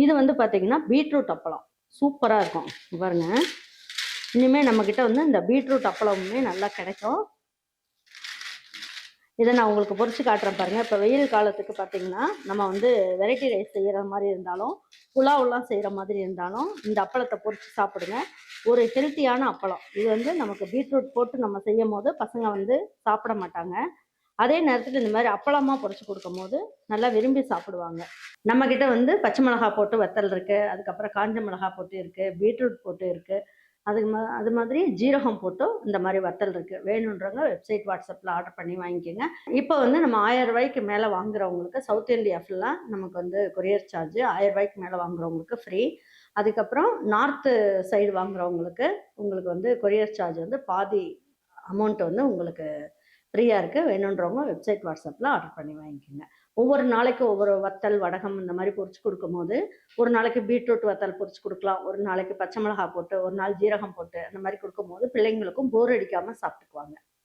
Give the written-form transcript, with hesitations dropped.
இது வந்து பார்த்தீங்கன்னா பீட்ரூட் அப்பளம் சூப்பராக இருக்கும் பாருங்க. இனிமேல் நம்மக்கிட்ட வந்து இந்த பீட்ரூட் அப்பளமுமே நல்லா கிடைக்கும். இதை நான் உங்களுக்கு பொரிச்சு காட்டுறேன் பாருங்கள். இப்போ வெயில் காலத்துக்கு பார்த்தீங்கன்னா நம்ம வந்து வெரைட்டி ரைஸ் செய்கிற மாதிரி இருந்தாலும் புலாவெல்லாம் செய்கிற மாதிரி இருந்தாலும் இந்த அப்பளத்தை பொரிச்சு சாப்பிடுங்க. ஒரு ஹெல்த்தியான அப்பளம் இது. வந்து நமக்கு பீட்ரூட் போட்டு நம்ம செய்யும் போது பசங்க வந்து சாப்பிட மாட்டாங்க. அதே நேரத்தில் இந்த மாதிரி அப்பளமாக பொரிச்சு கொடுக்கும் போது நல்லா விரும்பி சாப்பிடுவாங்க. நம்மக்கிட்ட வந்து பச்சை மிளகா போட்டு வத்தல் இருக்குது, அதுக்கப்புறம் காஞ்ச மிளகா போட்டு இருக்குது, பீட்ரூட் போட்டு இருக்குது, அது மாதிரி ஜீரகம் போட்டும் இந்த மாதிரி வத்தல் இருக்குது. வேணுன்றவங்க வெப்சைட் வாட்ஸ்அப்பில் ஆர்டர் பண்ணி வாங்கிக்கோங்க. இப்போ வந்து நம்ம 1000 ரூபாய்க்கு மேலே வாங்குறவங்களுக்கு சவுத் இந்தியா ஃபுல்லாக நமக்கு வந்து கொரியர் சார்ஜ். 1000 ரூபாய்க்கு மேலே வாங்குறவங்களுக்கு ஃப்ரீ. அதுக்கப்புறம் நார்த்து சைடு வாங்குறவங்களுக்கு உங்களுக்கு வந்து கொரியர் சார்ஜ் வந்து பாதி அமௌண்ட் வந்து உங்களுக்கு ஃப்ரீயாக இருக்குது. வேணுன்றவங்க வெப்சைட் வாட்ஸ்அப்பில் ஆர்டர் பண்ணி வாங்கிக்கோங்க. ஒவ்வொரு நாளைக்கு ஒவ்வொரு வத்தல் வடகம் இந்த மாதிரி பொரிச்சு கொடுக்கும்போது ஒரு நாளைக்கு பீட்ரூட் வத்தல் பொரிச்சு கொடுக்கலாம், ஒரு நாளைக்கு பச்சை மிளகா போட்டு, ஒரு நாள் ஜீரகம் போட்டு அந்த மாதிரி கொடுக்கும்போது பிள்ளைங்களுக்கும் போர் அடிக்காமல் சாப்பிட்டுக்குவாங்க.